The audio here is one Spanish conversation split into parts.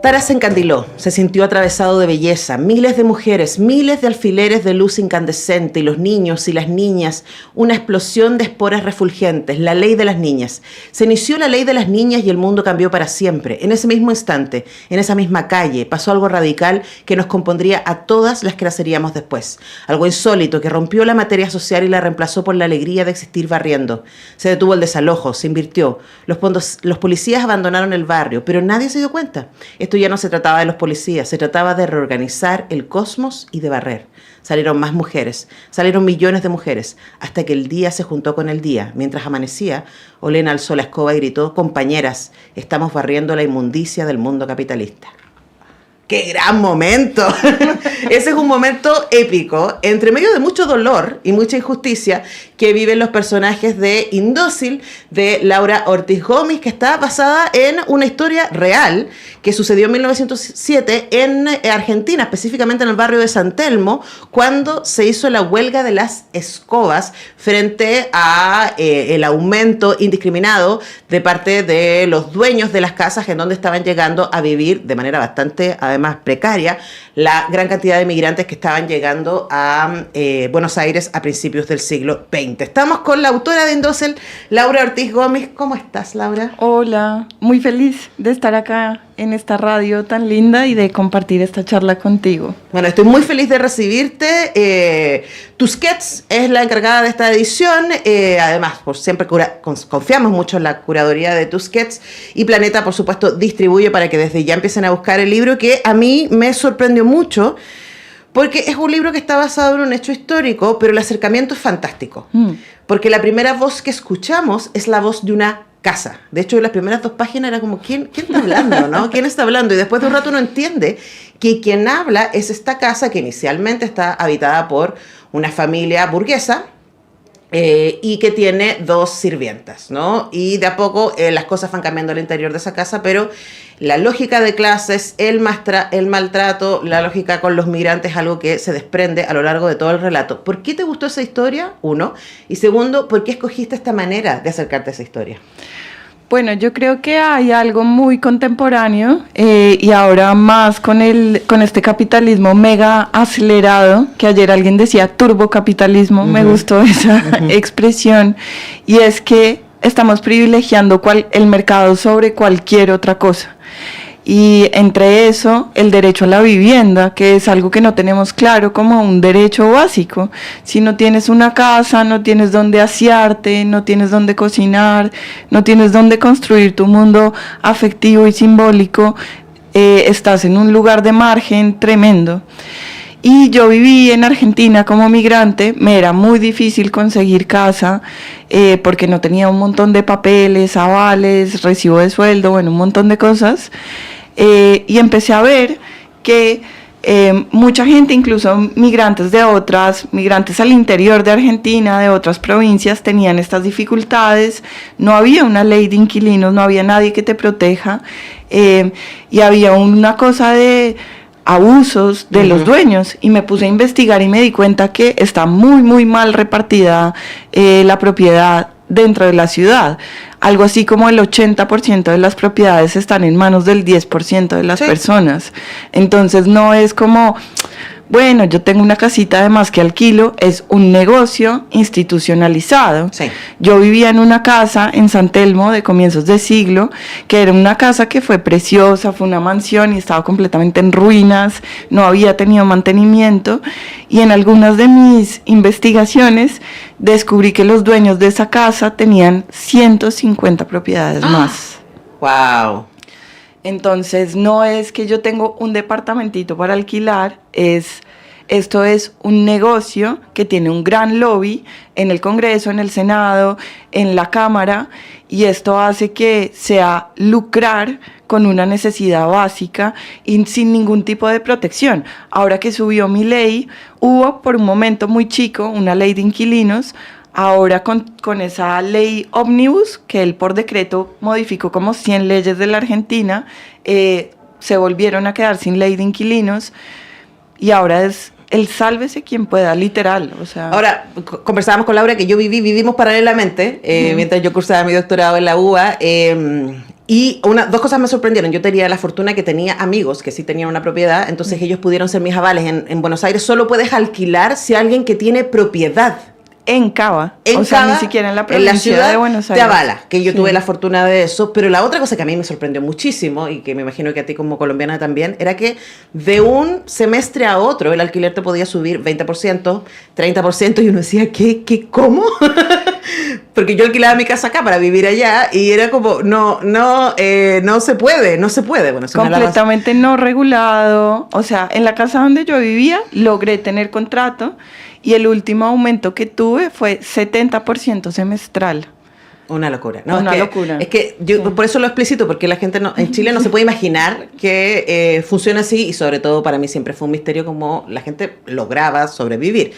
Tara se encandiló, se sintió atravesado de belleza, miles de mujeres, miles de alfileres de luz incandescente y los niños y las niñas, una explosión de esporas refulgentes, la ley de las niñas. Se inició la ley de las niñas y el mundo cambió para siempre. En ese mismo instante, en esa misma calle, pasó algo radical que nos compondría a todas las que naceríamos después. Algo insólito que rompió la materia social y la reemplazó por la alegría de existir barriendo. Se detuvo el desalojo, se invirtió. Los policías abandonaron el barrio, pero nadie se dio cuenta. Esto ya no se trataba de los policías, se trataba de reorganizar el cosmos y de barrer. Salieron más mujeres, salieron millones de mujeres, hasta que el día se juntó con el día. Mientras amanecía, Olena alzó la escoba y gritó: compañeras, estamos barriendo la inmundicia del mundo capitalista. ¡Qué gran momento! Ese es un momento épico, entre medio de mucho dolor y mucha injusticia que viven los personajes de Indócil, de Laura Ortiz Gómez, que está basada en una historia real que sucedió en 1907 en Argentina, específicamente en el barrio de San Telmo, cuando se hizo la huelga de las escobas frente a el aumento indiscriminado de parte de los dueños de las casas en donde estaban llegando a vivir de manera bastante, además, precaria, la gran cantidad de migrantes que estaban llegando a Buenos Aires a principios del siglo XX. Estamos con la autora de Indócil, Laura Ortiz Gómez. ¿Cómo estás, Laura? Hola, muy feliz de estar acá en esta radio tan linda y de compartir esta charla contigo. Bueno, estoy muy feliz de recibirte. Tusquets es la encargada de esta edición. Además, por siempre confiamos mucho en la curaduría de Tusquets, y Planeta, por supuesto, distribuye para que desde ya empiecen a buscar el libro, que a mí me sorprendió mucho, porque es un libro que está basado en un hecho histórico, pero el acercamiento es fantástico. Porque la primera voz que escuchamos es la voz de una casa. De hecho, en las primeras 2 páginas era como, ¿quién está hablando, no? ¿Quién está hablando? Y después de un rato uno entiende que quien habla es esta casa que inicialmente está habitada por una familia burguesa, y que tiene 2 sirvientas, ¿no? Y de a poco las cosas van cambiando al interior de esa casa, pero la lógica de clases, el maltrato, la lógica con los migrantes es algo que se desprende a lo largo de todo el relato. ¿Por qué te gustó esa historia? 1. Y 2, ¿por qué escogiste esta manera de acercarte a esa historia? Bueno, yo creo que hay algo muy contemporáneo y ahora más con este capitalismo mega acelerado, que ayer alguien decía turbocapitalismo, me gustó esa expresión, y es que estamos privilegiando el mercado sobre cualquier otra cosa. Y entre eso, el derecho a la vivienda, que es algo que no tenemos claro como un derecho básico. Si no tienes una casa, no tienes dónde asearte, no tienes dónde cocinar, no tienes dónde construir tu mundo afectivo y simbólico, estás en un lugar de margen tremendo. Y yo viví en Argentina como migrante, me era muy difícil conseguir casa porque no tenía un montón de papeles, avales, recibo de sueldo, bueno, un montón de cosas. Y empecé a ver que mucha gente, incluso migrantes al interior de Argentina, de otras provincias, tenían estas dificultades. No había una ley de inquilinos, no había nadie que te proteja, y había una cosa de abusos de los dueños, y me puse a investigar y me di cuenta que está muy, muy mal repartida la propiedad dentro de la ciudad. Algo así como el 80% de las propiedades están en manos del 10% de las personas. Entonces no es como, bueno, yo tengo una casita además que alquilo, es un negocio institucionalizado. Sí. Yo vivía en una casa en San Telmo de comienzos de siglo, que era una casa que fue preciosa, fue una mansión y estaba completamente en ruinas, no había tenido mantenimiento, y en algunas de mis investigaciones descubrí que los dueños de esa casa tenían 150 propiedades más. ¡Wow! Entonces no es que yo tengo un departamentito para alquilar, esto es un negocio que tiene un gran lobby en el Congreso, en el Senado, en la Cámara, y esto hace que sea lucrar con una necesidad básica y sin ningún tipo de protección. Ahora que subió Milei, hubo por un momento muy chico una ley de inquilinos. Ahora con esa ley ómnibus, que él por decreto modificó como 100 leyes de la Argentina, se volvieron a quedar sin ley de inquilinos, y ahora es el sálvese quien pueda, literal. O sea. Ahora, conversábamos con Laura que vivimos paralelamente, mientras yo cursaba mi doctorado en la UBA, Y dos cosas me sorprendieron. Yo tenía la fortuna que tenía amigos que sí tenían una propiedad, entonces ellos pudieron ser mis avales. En Buenos Aires solo puedes alquilar si alguien que tiene propiedad. En Cava, En sea, Cava, ni siquiera en la provincia ciudad de Buenos te Aires. avala, que yo Sí. tuve la fortuna de eso. Pero la otra cosa que a mí me sorprendió muchísimo, y que me imagino que a ti como colombiana también, era que de un semestre a otro el alquiler te podía subir 20%, 30%, y uno decía, ¿cómo? Porque yo alquilaba mi casa acá para vivir allá, y era como, no se puede. Bueno, es una Completamente no regulado. O sea, en la casa donde yo vivía logré tener contrato y el último aumento que tuve fue 70% semestral. Una locura. No, Una locura. Es que yo por eso lo explicito, porque la gente en Chile no se puede imaginar que funciona así, y sobre todo para mí siempre fue un misterio cómo la gente lograba sobrevivir.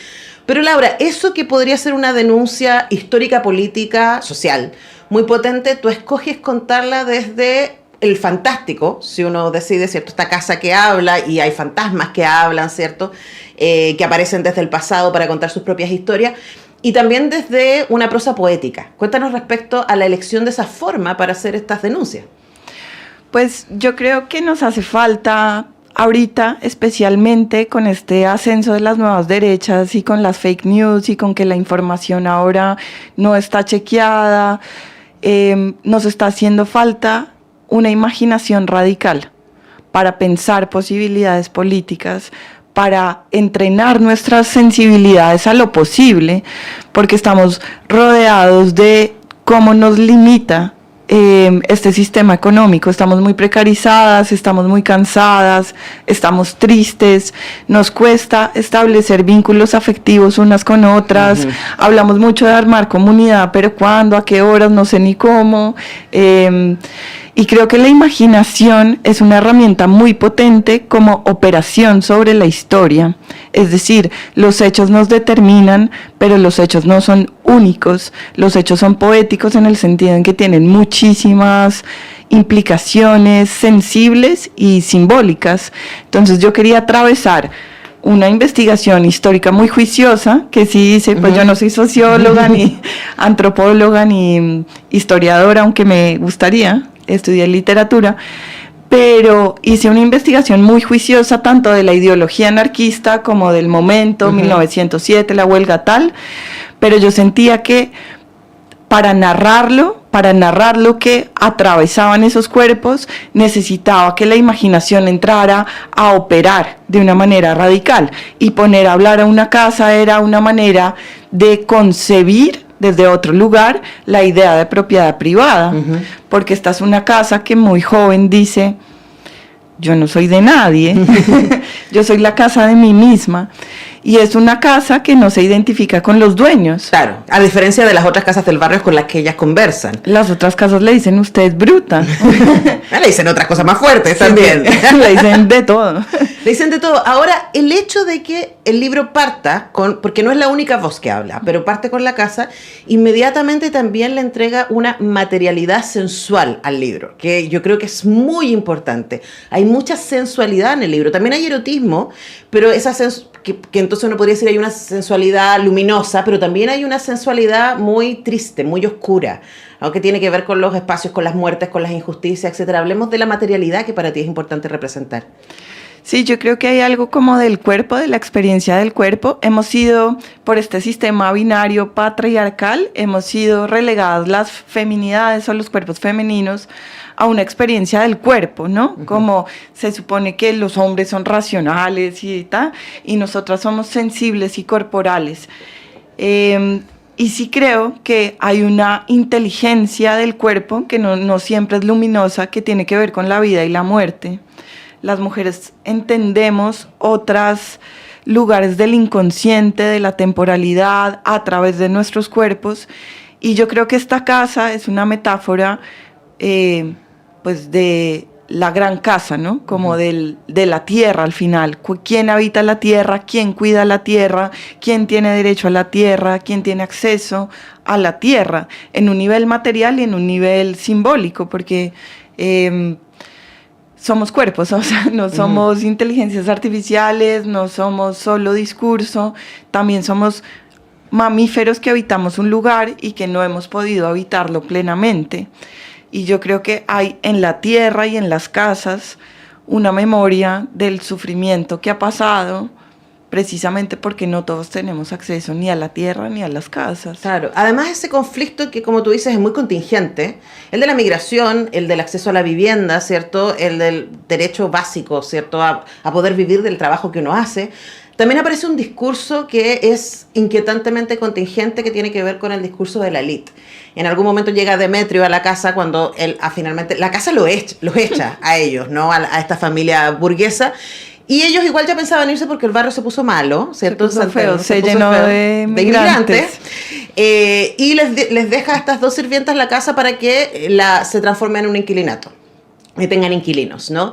Pero Laura, eso que podría ser una denuncia histórica, política, social, muy potente, tú escoges contarla desde el fantástico, si uno decide, ¿cierto? Esta casa que habla, y hay fantasmas que hablan, ¿cierto? Que aparecen desde el pasado para contar sus propias historias. Y también desde una prosa poética. Cuéntanos respecto a la elección de esa forma para hacer estas denuncias. Pues yo creo que nos hace falta ahorita, especialmente con este ascenso de las nuevas derechas y con las fake news y con que la información ahora no está chequeada, nos está haciendo falta una imaginación radical para pensar posibilidades políticas, para entrenar nuestras sensibilidades a lo posible, porque estamos rodeados de cómo nos limita este sistema económico. Estamos muy precarizadas, estamos muy cansadas, estamos tristes, nos cuesta establecer vínculos afectivos unas con otras. Hablamos mucho de armar comunidad, pero ¿cuándo? ¿A qué horas? No sé ni cómo. Y creo que la imaginación es una herramienta muy potente como operación sobre la historia. Es decir, los hechos nos determinan, pero los hechos no son únicos. Los hechos son poéticos en el sentido en que tienen muchísimas implicaciones sensibles y simbólicas. Entonces yo quería atravesar una investigación histórica muy juiciosa, que sí dice, pues yo no soy socióloga, ni antropóloga, ni historiadora, aunque me gustaría. Estudié literatura, pero hice una investigación muy juiciosa tanto de la ideología anarquista como del momento, 1907, la huelga tal, pero yo sentía que para narrar lo que atravesaban esos cuerpos, necesitaba que la imaginación entrara a operar de una manera radical, y poner a hablar a una casa era una manera de concebir desde otro lugar la idea de propiedad privada, porque esta es una casa que muy joven dice, yo no soy de nadie, yo soy la casa de mí misma, y es una casa que no se identifica con los dueños. Claro, a diferencia de las otras casas del barrio con las que ellas conversan. Las otras casas le dicen, usted es bruta. Le dicen otras cosas más fuertes también. Le dicen de todo. Le dicen de todo. Ahora, el hecho de que el libro parta con, porque no es la única voz que habla, pero parte con la casa, inmediatamente también le entrega una materialidad sensual al libro, que yo creo que es muy importante. Hay mucha sensualidad en el libro. También hay erotismo, pero esa que entonces uno podría decir hay una sensualidad luminosa, pero también hay una sensualidad muy triste, muy oscura, aunque tiene que ver con los espacios, con las muertes, con las injusticias, etcétera. Hablemos de la materialidad que para ti es importante representar. Sí, yo creo que hay algo como del cuerpo, de la experiencia del cuerpo. Hemos sido, por este sistema binario patriarcal, hemos sido relegadas las feminidades o los cuerpos femeninos a una experiencia del cuerpo, ¿no? Como se supone que los hombres son racionales y tal, y nosotras somos sensibles y corporales. Y sí creo que hay una inteligencia del cuerpo que no siempre es luminosa, que tiene que ver con la vida y la muerte. Las mujeres entendemos otros lugares del inconsciente, de la temporalidad, a través de nuestros cuerpos. Y yo creo que esta casa es una metáfora pues de la gran casa, ¿no? Como de la tierra al final. ¿Quién habita la tierra? ¿Quién cuida la tierra? ¿Quién tiene derecho a la tierra? ¿Quién tiene acceso a la tierra? En un nivel material y en un nivel simbólico, porque somos cuerpos, o sea, no somos inteligencias artificiales, no somos solo discurso, también somos mamíferos que habitamos un lugar y que no hemos podido habitarlo plenamente. y yo creo que hay en la tierra y en las casas una memoria del sufrimiento que ha pasado, precisamente porque no todos tenemos acceso ni a la tierra ni a las casas. Claro, además ese conflicto que, como tú dices, es muy contingente, el de la migración, el del acceso a la vivienda, ¿cierto? El del derecho básico, ¿cierto? A poder vivir del trabajo que uno hace. También aparece un discurso que es inquietantemente contingente, que tiene que ver con el discurso de la élite. En algún momento llega Demetrio a la casa cuando él finalmente, la casa los echa a ellos, ¿no? A esta familia burguesa. Y ellos igual ya pensaban irse porque el barrio se puso malo, ¿cierto? Se puso feo, se llenó de inmigrantes. Y les deja a estas dos sirvientas la casa para que se transforme en un inquilinato y tengan inquilinos, ¿no?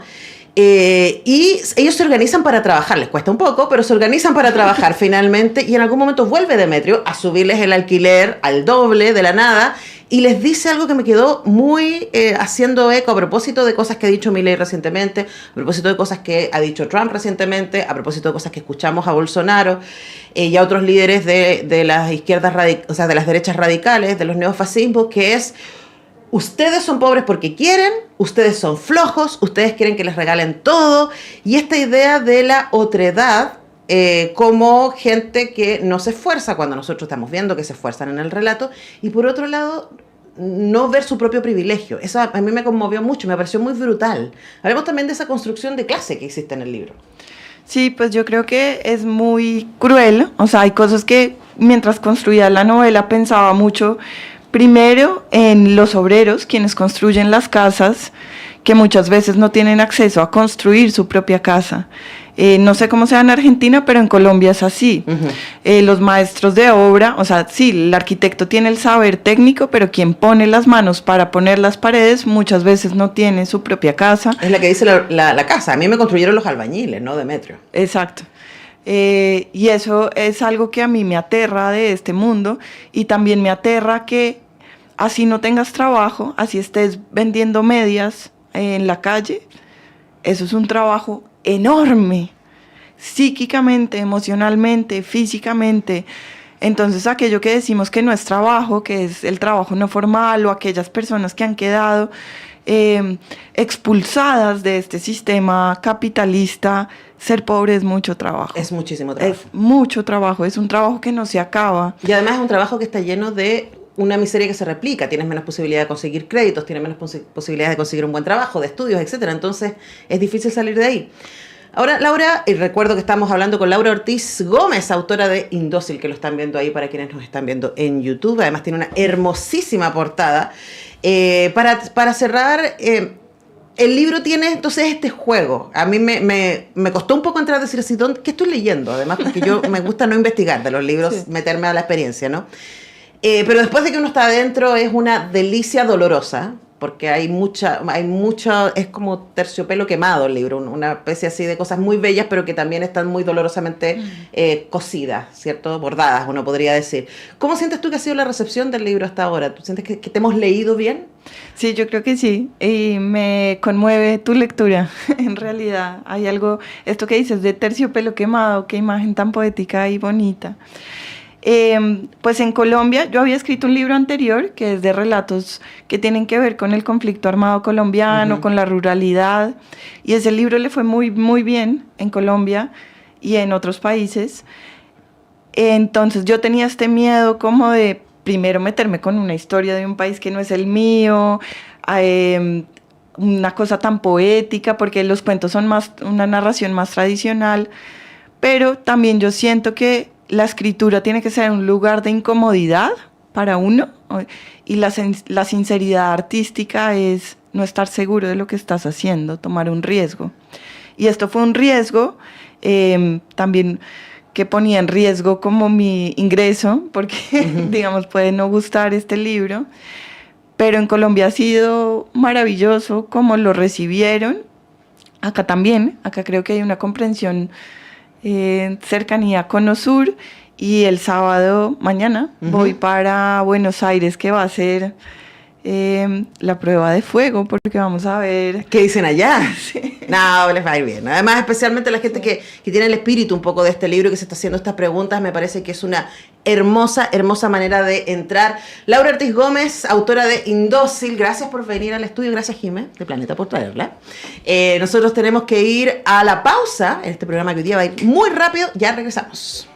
Y ellos se organizan para trabajar, les cuesta un poco, pero se organizan para trabajar finalmente, y en algún momento vuelve Demetrio a subirles el alquiler al doble de la nada, y les dice algo que me quedó muy haciendo eco a propósito de cosas que ha dicho Milei recientemente, a propósito de cosas que ha dicho Trump recientemente, a propósito de cosas que escuchamos a Bolsonaro y a otros líderes de las izquierdas, o sea, de las derechas radicales, de los neofascismos, que es: ustedes son pobres porque quieren, ustedes son flojos, ustedes quieren que les regalen todo, y esta idea de la otredad como gente que no se esfuerza, cuando nosotros estamos viendo que se esfuerzan en el relato, y por otro lado, no ver su propio privilegio. Eso a mí me conmovió mucho, me pareció muy brutal. Hablemos también de esa construcción de clase que existe en el libro. Sí, pues yo creo que es muy cruel, o sea, hay cosas que mientras construía la novela pensaba mucho. Primero, en los obreros, quienes construyen las casas, que muchas veces no tienen acceso a construir su propia casa. No sé cómo sea en Argentina, pero en Colombia es así. Uh-huh. Los maestros de obra, o sea, sí, el arquitecto tiene el saber técnico, pero quien pone las manos para poner las paredes muchas veces no tiene su propia casa. Es la que dice la casa. A mí me construyeron los albañiles, ¿no? Demetrio. Exacto. Y eso es algo que a mí me aterra de este mundo, y también me aterra que así no tengas trabajo, así estés vendiendo medias en la calle, eso es un trabajo enorme, psíquicamente, emocionalmente, físicamente. Entonces aquello que decimos que no es trabajo, que es el trabajo no formal, o aquellas personas que han quedado expulsadas de este sistema capitalista, ser pobre es mucho trabajo. Es muchísimo trabajo. Es mucho trabajo, es un trabajo que no se acaba. Y además es un trabajo que está lleno de una miseria que se replica. Tienes menos posibilidad de conseguir créditos, tienes menos posibilidades de conseguir un buen trabajo, de estudios, etcétera. Entonces es difícil salir de ahí. Ahora, Laura, y recuerdo que estamos hablando con Laura Ortiz Gómez, autora de Indócil, que lo están viendo ahí para quienes nos están viendo en YouTube. Además tiene una hermosísima portada. Para cerrar, el libro tiene entonces este juego. A mí me costó un poco entrar a decir así, ¿qué estoy leyendo? Además, porque yo me gusta no investigar de los libros, sí, meterme a la experiencia, ¿no? Pero después de que uno está adentro es una delicia dolorosa, porque hay mucho, es como terciopelo quemado el libro, una especie así de cosas muy bellas, pero que también están muy dolorosamente cosidas, ¿cierto? Bordadas, uno podría decir. ¿Cómo sientes tú que ha sido la recepción del libro hasta ahora? ¿Tú sientes que te hemos leído bien? Sí, yo creo que sí, y me conmueve tu lectura. En realidad hay algo, esto que dices de terciopelo quemado, qué imagen tan poética y bonita. Pues en Colombia yo había escrito un libro anterior que es de relatos que tienen que ver con el conflicto armado colombiano, uh-huh, con la ruralidad, y ese libro le fue muy, muy bien en Colombia y en otros países. Entonces yo tenía este miedo como de primero meterme con una historia de un país que no es el mío, una cosa tan poética, porque los cuentos son más una narración más tradicional, pero también yo siento que la escritura tiene que ser un lugar de incomodidad para uno, y la sinceridad artística es no estar seguro de lo que estás haciendo, tomar un riesgo. Y esto fue un riesgo también que ponía en riesgo como mi ingreso, porque uh-huh, digamos puede no gustar este libro, pero en Colombia ha sido maravilloso cómo lo recibieron. Acá también, acá creo que hay una comprensión, cercanía con Osur, y el sábado, mañana, uh-huh, voy para Buenos Aires, que va a ser la prueba de fuego, porque vamos a ver... ¿Qué dicen allá? Sí. No, les va a ir bien. Además, especialmente la gente que tiene el espíritu un poco de este libro y que se está haciendo estas preguntas, me parece que es una hermosa, hermosa manera de entrar. Laura Ortiz Gómez, autora de Indócil, gracias por venir al estudio, gracias Jimé, de Planeta por traerla. Nosotros tenemos que ir a la pausa en este programa que hoy día va a ir muy rápido, ya regresamos.